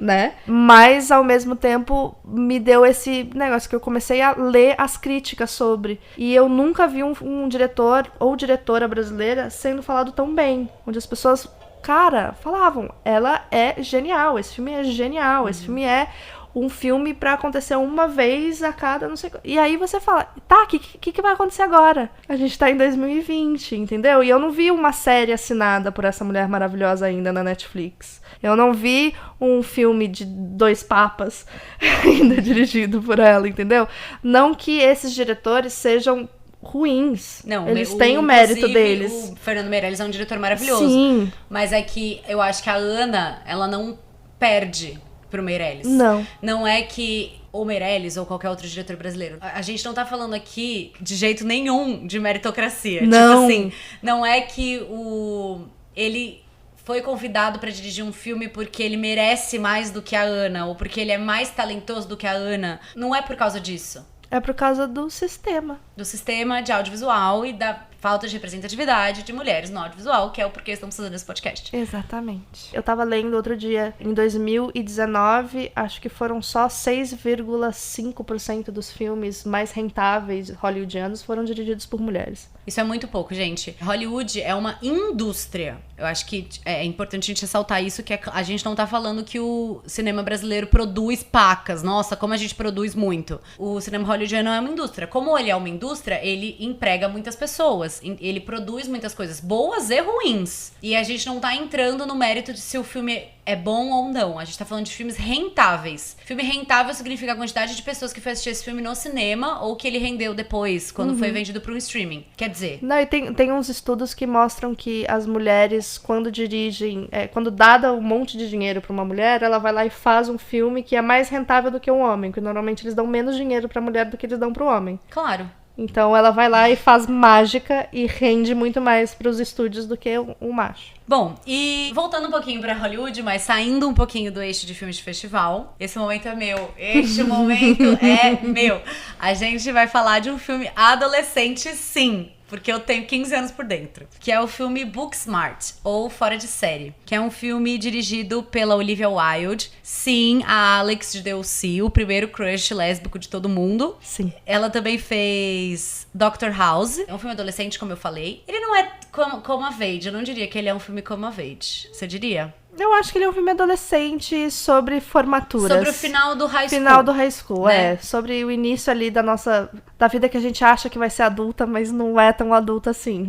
né? Mas, ao mesmo tempo, me deu esse negócio que eu comecei a ler as críticas sobre. E eu nunca vi um diretor ou diretora brasileira sendo falado tão bem, onde as pessoas, cara, falavam, ela é genial, esse filme é genial, esse filme é um filme pra acontecer uma vez a cada, não sei... E aí você fala, tá, o que vai acontecer agora? A gente tá em 2020, entendeu? E eu não vi uma série assinada por essa mulher maravilhosa ainda na Netflix. Eu não vi um filme de 2 papas ainda dirigido por ela, entendeu? Não que esses diretores sejam ruins. Não, eles têm o mérito deles. O Fernando Meirelles é um diretor maravilhoso. Sim. Mas é que eu acho que a Ana, ela não perde pro Meirelles. Não. Não é que o Meirelles ou qualquer outro diretor brasileiro. A gente não tá falando aqui de jeito nenhum de meritocracia. Não. Tipo assim, não é que ele foi convidado pra dirigir um filme porque ele merece mais do que a Ana ou porque ele é mais talentoso do que a Ana. Não é por causa disso. É por causa do sistema. Do sistema de audiovisual e da falta de representatividade de mulheres no audiovisual, que é o porquê estamos fazendo esse podcast. Exatamente. Eu tava lendo outro dia, em 2019, acho que foram só 6,5% dos filmes mais rentáveis hollywoodianos foram dirigidos por mulheres. Isso é muito pouco, gente. Hollywood é uma indústria. Eu acho que é importante a gente ressaltar isso, que a gente não tá falando que o cinema brasileiro produz pacas. Nossa, como a gente produz muito. O cinema hollywoodiano é uma indústria. Como ele é uma indústria, ele emprega muitas pessoas. Ele produz muitas coisas boas e ruins. E a gente não tá entrando no mérito de se o filme é bom ou não. A gente tá falando de filmes rentáveis. Filme rentável significa a quantidade de pessoas que foi assistir esse filme no cinema ou que ele rendeu depois, quando foi vendido para um streaming. Quer dizer... Não, e tem uns estudos que mostram que as mulheres, quando dirigem... quando dada um monte de dinheiro pra uma mulher, ela vai lá e faz um filme que é mais rentável do que um homem. Porque normalmente eles dão menos dinheiro pra mulher do que eles dão pro homem. Claro. Então ela vai lá e faz mágica e rende muito mais pros estúdios do que um macho. Bom, e voltando um pouquinho pra Hollywood, mas saindo um pouquinho do eixo de filmes de festival, esse momento é meu, este momento é meu. A gente vai falar de um filme adolescente, sim, porque eu tenho 15 anos por dentro, que é o filme Booksmart, ou Fora de Série, que é um filme dirigido pela Olivia Wilde. Sim, a Alex de DLC, o primeiro crush lésbico de todo mundo. Sim. Ela também fez Dr. House, é um filme adolescente, como eu falei. Ele não é come of age, eu não diria que ele é um filme come of age. Você diria? Eu acho que ele é um filme adolescente sobre formaturas. Sobre o final do high school. Final do high school, né? Sobre o início ali da vida que a gente acha que vai ser adulta, mas não é tão adulta assim.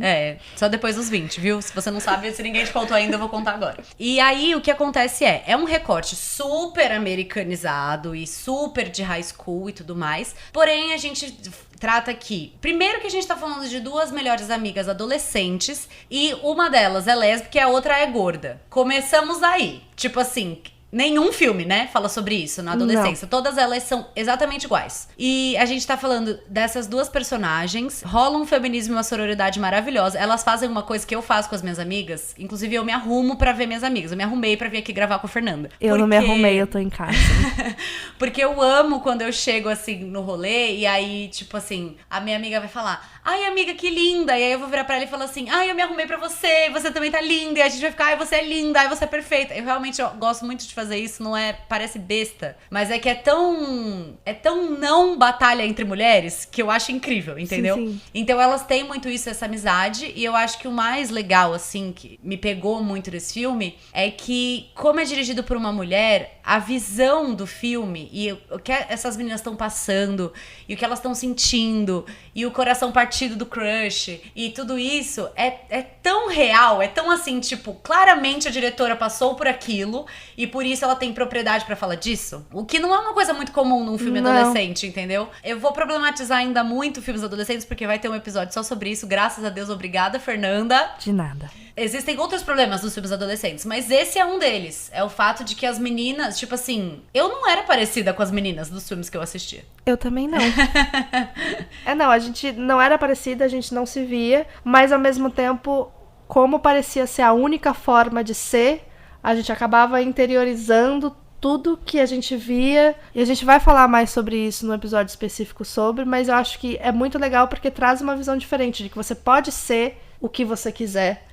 Só depois dos 20, viu? Se você não sabe, se ninguém te contou ainda, eu vou contar agora. E aí, o que acontece é um recorte super americanizado e super de high school e tudo mais. Porém, a gente trata aqui, primeiro que a gente tá falando de duas melhores amigas adolescentes e uma delas é lésbica e a outra é gorda. Começamos aí. Tipo assim, nenhum filme, né, fala sobre isso na adolescência. Não. Todas elas são exatamente iguais. E a gente tá falando dessas duas personagens. Rola um feminismo e uma sororidade maravilhosa. Elas fazem uma coisa que eu faço com as minhas amigas. Inclusive, eu me arrumo pra ver minhas amigas. Eu me arrumei pra vir aqui gravar com a Fernanda. Eu não me arrumei, eu tô em casa. Porque eu amo quando eu chego, assim, no rolê. E aí, tipo assim, a minha amiga vai falar: ai, amiga, que linda. E aí eu vou virar pra ela e falar assim: ai, eu me arrumei pra você. Você também tá linda. E a gente vai ficar: ai, você é linda. Ai, você é perfeita. Eu realmente gosto muito de fazer isso, não é, parece besta, mas é que é tão não batalha entre mulheres que eu acho incrível, entendeu? Sim, sim. Então elas têm muito isso, essa amizade, e eu acho que o mais legal, assim, que me pegou muito desse filme, é que, como é dirigido por uma mulher, a visão do filme e o que essas meninas estão passando, e o que elas estão sentindo, e o coração partido do crush, e tudo isso é tão real, é tão assim, tipo, claramente a diretora passou por aquilo, e por isso ela tem propriedade pra falar disso. O que não é uma coisa muito comum num filme adolescente, entendeu? Eu vou problematizar ainda muito filmes adolescentes, porque vai ter um episódio só sobre isso, graças a Deus, obrigada, Fernanda. De nada. Existem outros problemas nos filmes adolescentes, mas esse é um deles. É o fato de que as meninas, tipo assim, eu não era parecida com as meninas dos filmes que eu assistia. Eu também não. Não, a gente não era parecida, a gente não se via, mas ao mesmo tempo, como parecia ser a única forma de ser, a gente acabava interiorizando tudo que a gente via. E a gente vai falar mais sobre isso no episódio específico sobre, mas eu acho que é muito legal porque traz uma visão diferente, de que você pode ser o que você quiser.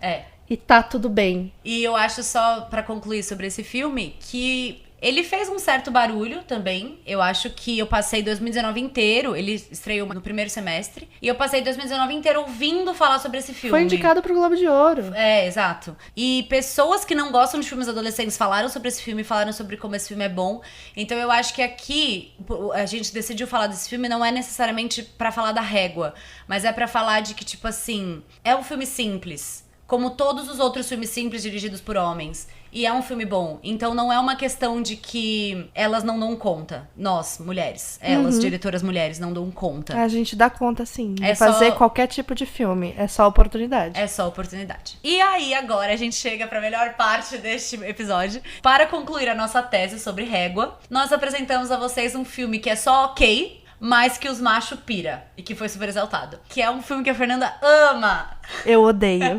E tá tudo bem. E eu acho, só pra concluir sobre esse filme, que ele fez um certo barulho também. Eu acho que eu passei 2019 inteiro, ele estreou no primeiro semestre, e eu passei 2019 inteiro ouvindo falar sobre esse filme. Foi indicado pro Globo de Ouro. Exato. E pessoas que não gostam de filmes adolescentes falaram sobre esse filme, falaram sobre como esse filme é bom. Então eu acho que aqui a gente decidiu falar desse filme não é necessariamente pra falar da régua, mas é pra falar de que, tipo assim, é um filme simples, como todos os outros filmes simples dirigidos por homens. E é um filme bom. Então não é uma questão de que elas não dão conta. Nós, mulheres. Elas, diretoras mulheres, não dão conta. A gente dá conta, sim. De fazer qualquer tipo de filme. É só oportunidade. É só oportunidade. E aí, agora, a gente chega pra melhor parte deste episódio. Para concluir a nossa tese sobre régua, nós apresentamos a vocês um filme que é só ok, mas que os machos pira. E que foi super exaltado. Que é um filme que a Fernanda ama. Eu odeio.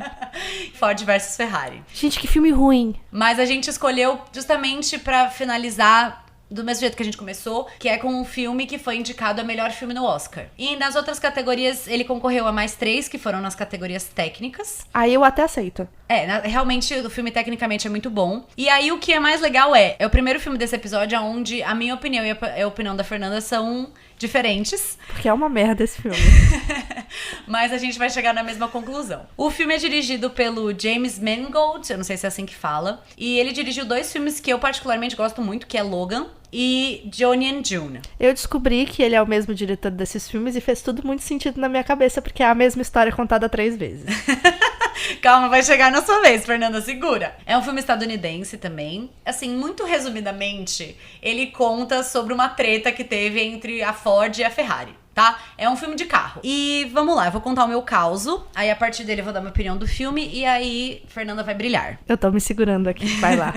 Ford versus Ferrari. Gente, que filme ruim. Mas a gente escolheu justamente pra finalizar do mesmo jeito que a gente começou, que é com um filme que foi indicado a melhor filme no Oscar. E nas outras categorias, ele concorreu a mais 3, que foram nas categorias técnicas. Aí eu até aceito. Realmente o filme tecnicamente é muito bom. E aí o que é mais legal é o primeiro filme desse episódio onde a minha opinião e a opinião da Fernanda são diferentes. Porque é uma merda esse filme. Mas a gente vai chegar na mesma conclusão. O filme é dirigido pelo James Mangold, eu não sei se é assim que fala. E ele dirigiu 2 filmes que eu particularmente gosto muito, que é Logan e Johnny and June. Eu descobri que ele é o mesmo diretor desses filmes e fez tudo muito sentido na minha cabeça, porque é a mesma história contada 3 vezes. Calma, vai chegar na sua vez, Fernanda, segura. É um filme estadunidense também. Assim, muito resumidamente, ele conta sobre uma treta que teve entre a Ford e a Ferrari, tá? É um filme de carro. E vamos lá, eu vou contar o meu causo. Aí a partir dele eu vou dar minha opinião do filme. E aí, Fernanda vai brilhar. Eu tô me segurando aqui, vai lá.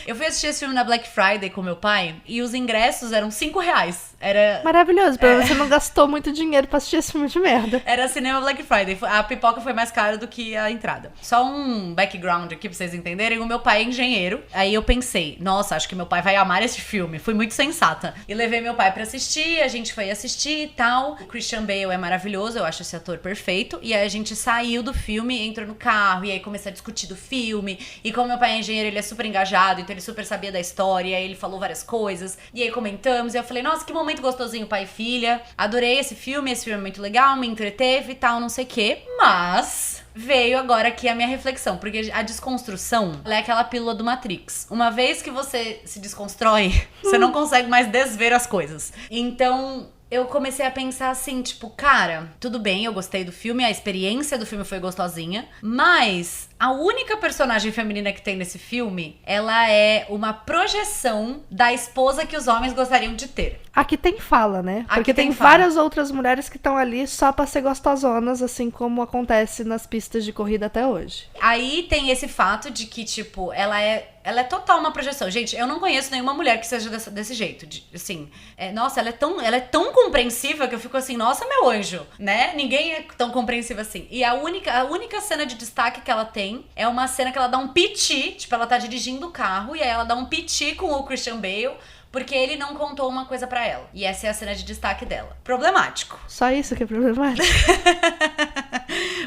Eu fui assistir esse filme na Black Friday com meu pai. E os ingressos eram R$5. Era... Maravilhoso, pelo menos você não gastou muito dinheiro pra assistir esse filme de merda. Era cinema Black Friday. A pipoca foi mais cara do que a entrada. Só um background aqui pra vocês entenderem. O meu pai é engenheiro. Aí eu pensei, nossa, acho que meu pai vai amar esse filme. Fui muito sensata. E levei meu pai pra assistir, a gente foi assistir e tal. O Christian Bale é maravilhoso, eu acho esse ator perfeito. E aí a gente saiu do filme, entrou no carro, e aí começou a discutir do filme. E como meu pai é engenheiro, ele é super engajado, então ele super sabia da história, e aí ele falou várias coisas. E aí comentamos, e eu falei, nossa, que momento gostosinho, pai e filha. Adorei esse filme é muito legal, me entreteve e tal, não sei o quê. Mas... veio agora aqui a minha reflexão, porque a desconstrução, ela é aquela pílula do Matrix. Uma vez que você se desconstrói, você não consegue mais desver as coisas. Então... eu comecei a pensar assim, tipo, cara, tudo bem, eu gostei do filme, a experiência do filme foi gostosinha, mas a única personagem feminina que tem nesse filme, ela é uma projeção da esposa que os homens gostariam de ter. Aqui tem fala, né? Aqui Porque tem fala. várias outras mulheres que estão ali só pra ser gostosonas, assim como acontece nas pistas de corrida até hoje. Aí tem esse fato de que, tipo, ela é total uma projeção. Gente, eu não conheço nenhuma mulher que seja desse jeito. Assim, nossa, ela é tão compreensiva que eu fico assim, nossa, meu anjo, né? Ninguém é tão compreensiva assim. E a única cena de destaque que ela tem é uma cena que ela dá um piti, tipo, ela tá dirigindo o carro e aí ela dá um piti com o Christian Bale, porque ele não contou uma coisa pra ela. E essa é a cena de destaque dela. Problemático. Só isso que é problemático?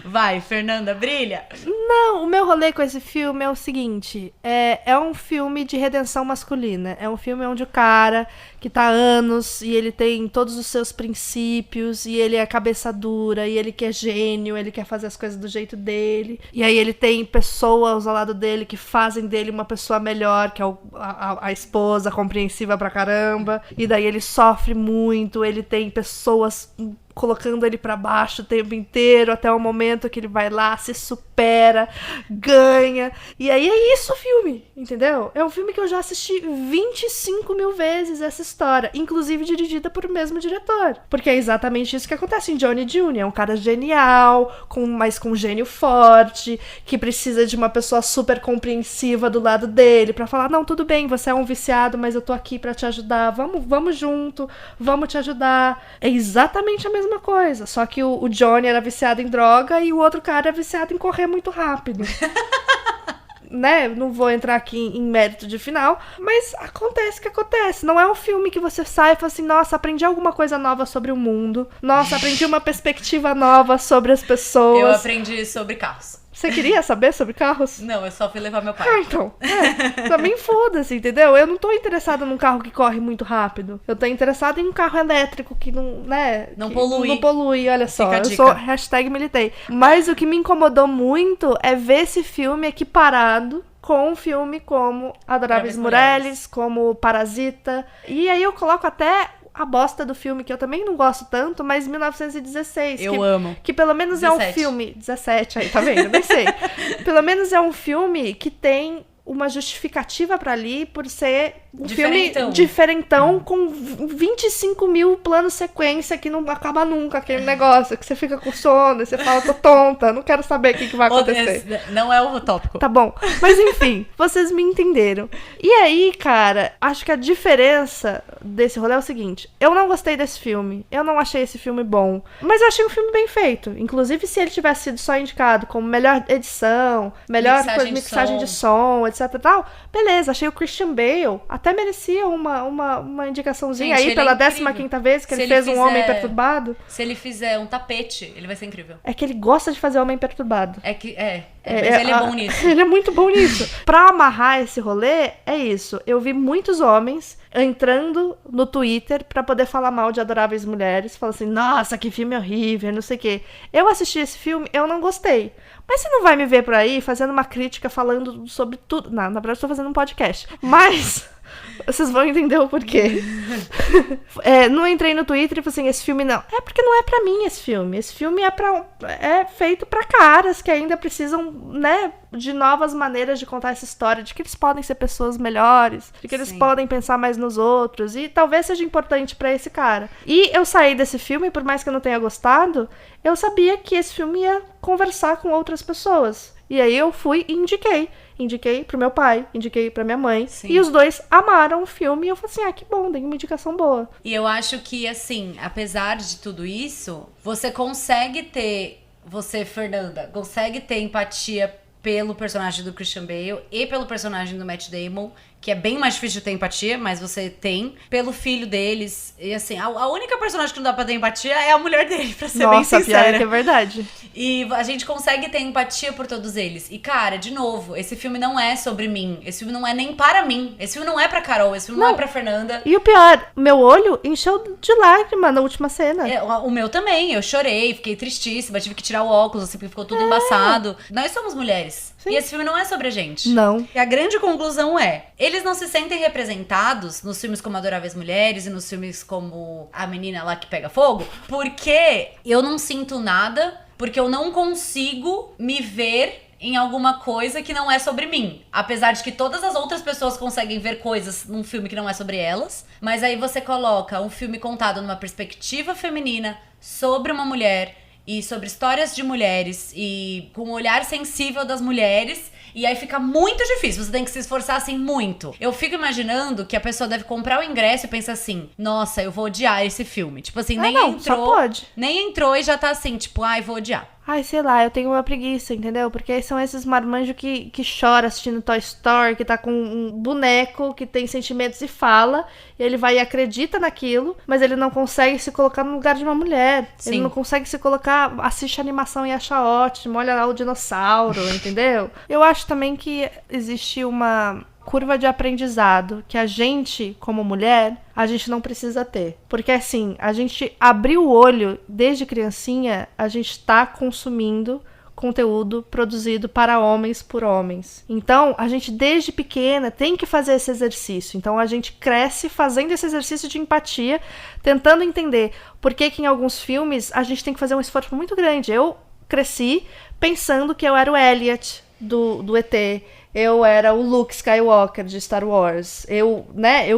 Vai, Fernanda, brilha. Não, o meu rolê com esse filme é o seguinte, é um filme de redenção masculina, é um filme onde o cara que tá há anos e ele tem todos os seus princípios e ele é cabeça dura e ele que é gênio, ele quer fazer as coisas do jeito dele, e aí ele tem pessoas ao lado dele que fazem dele uma pessoa melhor, que é a esposa compreensiva pra caramba, e daí ele sofre muito, ele tem pessoas colocando ele pra baixo o tempo inteiro, até o momento que ele vai lá, se supera, ganha. E aí é isso o filme, entendeu? É um filme que eu já assisti 25 mil vezes essa história, inclusive dirigida por o mesmo diretor. Porque é exatamente isso que acontece em Johnny Jr. É um cara genial, mas com um gênio forte, que precisa de uma pessoa super compreensiva do lado dele, pra falar, não, tudo bem, você é um viciado, mas eu tô aqui pra te ajudar, vamos junto, vamos te ajudar. É exatamente a mesma coisa, só que o Johnny era viciado em droga e o outro cara era viciado em correr muito rápido. Né? Não vou entrar aqui em mérito de final, mas acontece o que acontece. Não é um filme que você sai e fala assim, nossa, aprendi alguma coisa nova sobre o mundo, nossa, aprendi uma perspectiva nova sobre as pessoas. Eu aprendi sobre carros. Você queria saber sobre carros? Não, eu só fui levar meu pai. Ah, então. Também foda-se, entendeu? Eu não tô interessada num carro que corre muito rápido. Eu tô interessada em um carro elétrico que não, né? Não que polui. Não polui, olha só. Fica a Eu dica. sou #militei. Mas o que me incomodou muito é ver esse filme equiparado com um filme como Adoráveis Mulheres, como Parasita. E aí eu coloco até a bosta do filme, que eu também não gosto tanto, mas 1916. Eu amo. Que pelo menos 17. é um filme... 17, aí, tá vendo? Nem sei. Pelo menos é um filme que tem uma justificativa pra ali por ser um filme diferentão com 25 mil planos sequência que não acaba nunca, aquele negócio que você fica com sono e você fala, tô tonta, não quero saber o que vai acontecer. Não é o tópico. Tá bom, mas enfim, vocês me entenderam. E aí, cara, acho que a diferença desse rolê é o seguinte, eu não gostei desse filme, eu não achei esse filme bom, mas eu achei um filme bem feito, inclusive se ele tivesse sido só indicado como melhor edição, melhor mixagem de som, etc e tal, beleza, achei o Christian Bale, até merecia uma indicação,zinha. Gente, aí pela 15ª vez que ele fez um homem perturbado. Se ele fizer um tapete, ele vai ser incrível. É que ele gosta de fazer homem perturbado. Mas ele é bom nisso. Ele é muito bom nisso. Pra amarrar esse rolê, é isso. Eu vi muitos homens entrando no Twitter pra poder falar mal de Adoráveis Mulheres, falando assim, nossa, que filme horrível, não sei o quê. Eu assisti esse filme, eu não gostei. Mas você não vai me ver por aí fazendo uma crítica falando sobre tudo. Não, na verdade eu tô fazendo um podcast. Mas vocês vão entender o porquê. Não entrei no Twitter e falei assim, esse filme não. É porque não é pra mim esse filme. Esse filme é feito pra caras que ainda precisam, né, de novas maneiras de contar essa história, de que eles podem ser pessoas melhores, de que eles podem pensar mais nos outros, e talvez seja importante pra esse cara. E eu saí desse filme, por mais que eu não tenha gostado, eu sabia que esse filme ia conversar com outras pessoas. E aí eu fui e indiquei. Indiquei pro meu pai, indiquei pra minha mãe. Sim. E os dois amaram o filme. E eu falei assim, que bom, tem uma indicação boa. E eu acho que, assim, apesar de tudo isso, você consegue ter... Você, Fernanda, consegue ter empatia pelo personagem do Christian Bale e pelo personagem do Matt Damon, que é bem mais difícil de ter empatia, mas você tem, pelo filho deles. E assim, a única personagem que não dá pra ter empatia é a mulher dele, pra ser bem sincera. Nossa, pior é que é verdade. E a gente consegue ter empatia por todos eles. E, cara, de novo, esse filme não é sobre mim. Esse filme não é nem para mim. Esse filme não é pra Carol. Esse filme não é pra Fernanda. E o pior, meu olho encheu de lágrima na última cena. O meu também. Eu chorei, fiquei tristíssima. Tive que tirar o óculos, assim, porque ficou tudo embaçado. Nós somos mulheres. Sim. E esse filme não é sobre a gente. Não. E a grande conclusão é... Eles não se sentem representados nos filmes como Adoráveis Mulheres e nos filmes como A Menina Lá que Pega Fogo, porque eu não sinto nada, porque eu não consigo me ver em alguma coisa que não é sobre mim. Apesar de que todas as outras pessoas conseguem ver coisas num filme que não é sobre elas, mas aí você coloca um filme contado numa perspectiva feminina sobre uma mulher e sobre histórias de mulheres e com o olhar sensível das mulheres, e aí fica muito difícil, você tem que se esforçar assim muito. Eu fico imaginando que a pessoa deve comprar o ingresso e pensa assim, nossa, eu vou odiar esse filme. Tipo assim, nem entrou e já tá assim, tipo, ai, vou odiar. Ai, sei lá, eu tenho uma preguiça, entendeu? Porque são esses marmanjos que chora assistindo Toy Story, que tá com um boneco que tem sentimentos e fala, e ele vai e acredita naquilo, mas ele não consegue se colocar no lugar de uma mulher. Sim. Ele não consegue se colocar, assiste a animação e acha ótimo, olha lá o dinossauro, entendeu? Eu acho também que existe uma curva de aprendizado que a gente, como mulher, a gente não precisa ter. Porque assim, a gente abriu o olho desde criancinha, a gente tá consumindo conteúdo produzido para homens por homens. Então, a gente desde pequena tem que fazer esse exercício. Então, a gente cresce fazendo esse exercício de empatia, tentando entender por que em alguns filmes a gente tem que fazer um esforço muito grande. Eu cresci pensando que eu era o Elliot do ET, eu era o Luke Skywalker de Star Wars. Eu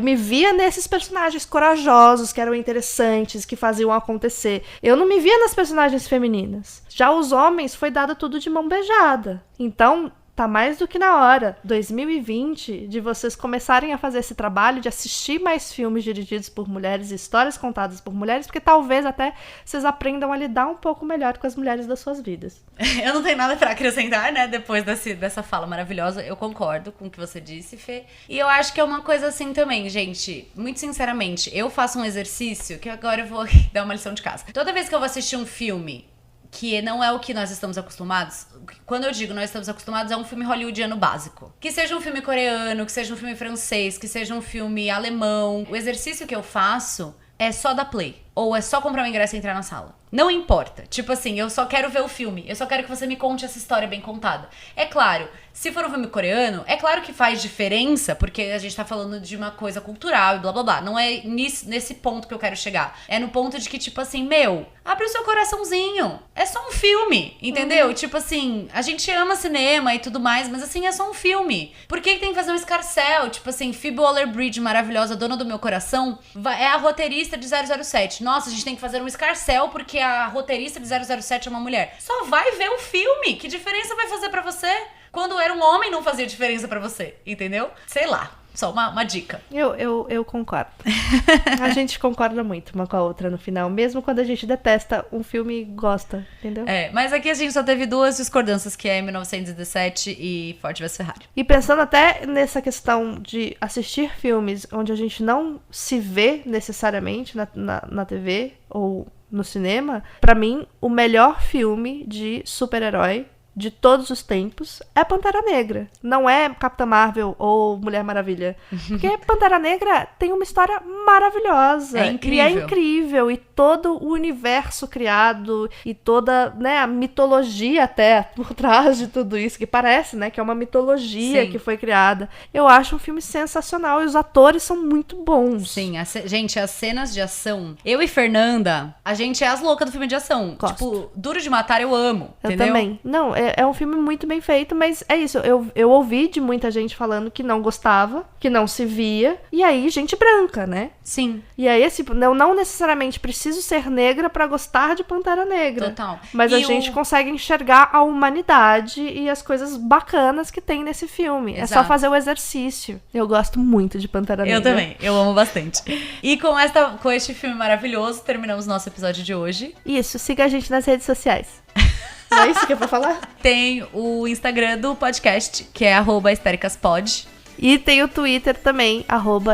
me via nesses personagens corajosos, que eram interessantes, que faziam acontecer. Eu não me via nas personagens femininas. Já os homens foi dado tudo de mão beijada. Então, tá mais do que na hora, 2020, de vocês começarem a fazer esse trabalho de assistir mais filmes dirigidos por mulheres, histórias contadas por mulheres, porque talvez até vocês aprendam a lidar um pouco melhor com as mulheres das suas vidas. Eu não tenho nada pra acrescentar, né, depois dessa fala maravilhosa. Eu concordo com o que você disse, Fê. E eu acho que é uma coisa assim também, gente, muito sinceramente, eu faço um exercício que agora eu vou dar uma lição de casa. Toda vez que eu vou assistir um filme que não é o que nós estamos acostumados. Quando eu digo nós estamos acostumados, é um filme hollywoodiano básico. Que seja um filme coreano, que seja um filme francês, que seja um filme alemão. O exercício que eu faço é só dar play. Ou é só comprar um ingresso e entrar na sala. Não importa. Tipo assim, eu só quero ver o filme. Eu só quero que você me conte essa história bem contada. É claro, se for um filme coreano, é claro que faz diferença, porque a gente tá falando de uma coisa cultural e blá blá blá. Não é nesse ponto que eu quero chegar. É no ponto de que, tipo assim, abre o seu coraçãozinho. É só um filme, entendeu? Tipo assim, a gente ama cinema e tudo mais, mas assim, é só um filme. Por que tem que fazer um escarcéu? Tipo assim, Phoebe Waller-Bridge, maravilhosa, dona do meu coração, é a roteirista de 007. Nossa, a gente tem que fazer um escarcéu porque a roteirista de 007 é uma mulher. Só vai ver o filme. Que diferença vai fazer pra você? Quando era um homem não fazia diferença pra você, entendeu? Sei lá. Só uma dica. Eu concordo. A gente concorda muito uma com a outra no final. Mesmo quando a gente detesta um filme e gosta, entendeu? Mas aqui a gente só teve duas discordâncias, que é 1917 e Ford vs Ferrari. E pensando até nessa questão de assistir filmes onde a gente não se vê necessariamente na TV ou no cinema, pra mim, o melhor filme de super-herói de todos os tempos é Pantera Negra. Não é Capitã Marvel ou Mulher Maravilha. Porque Pantera Negra tem uma história maravilhosa. É incrível. E é incrível. E todo o universo criado e toda, a mitologia até por trás de tudo isso, que parece, que é uma mitologia que foi criada. Eu acho um filme sensacional e os atores são muito bons. Sim, gente, as cenas de ação. Eu e Fernanda, a gente é as loucas do filme de ação. Gosto. Tipo, Duro de Matar eu amo, entendeu? Eu também. Não, é um filme muito bem feito, mas é isso. Eu ouvi de muita gente falando que não gostava, que não se via. E aí, gente branca, né? Sim. E aí, assim, não necessariamente precisa preciso ser negra pra gostar de Pantera Negra. Total. Mas a gente consegue enxergar a humanidade e as coisas bacanas que tem nesse filme. Exato. É só fazer o exercício. Eu gosto muito de Pantera Negra. Eu também, eu amo bastante. E com este filme maravilhoso, terminamos nosso episódio de hoje. Isso, siga a gente nas redes sociais. Não é isso que é pra falar? Tem o Instagram do podcast, que é @hystericaspod. E tem o Twitter também,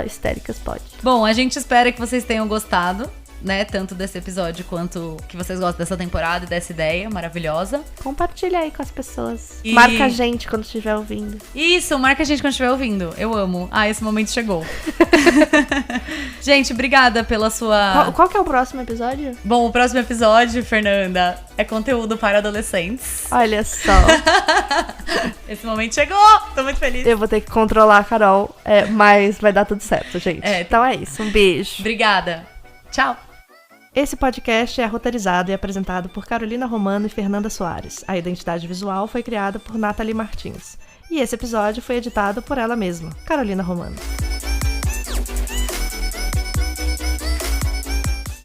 @hystericaspod. Bom, a gente espera que vocês tenham gostado, né? Tanto desse episódio quanto que vocês gostam dessa temporada e dessa ideia maravilhosa. Compartilha aí com as pessoas. E- Marca a gente quando estiver ouvindo. Isso, marca a gente quando estiver ouvindo. Eu amo. Ah, esse momento chegou. Gente, obrigada pela sua... Qual que é o próximo episódio? Bom, o próximo episódio, Fernanda, é conteúdo para adolescentes. Olha só. Esse momento chegou! Tô muito feliz. Eu vou ter que controlar a Carol, mas vai dar tudo certo, gente. Então é isso. Um beijo. Obrigada. Tchau. Esse podcast é roteirizado e apresentado por Carolina Romano e Fernanda Soares. A identidade visual foi criada por Nathalie Martins. E esse episódio foi editado por ela mesma, Carolina Romano.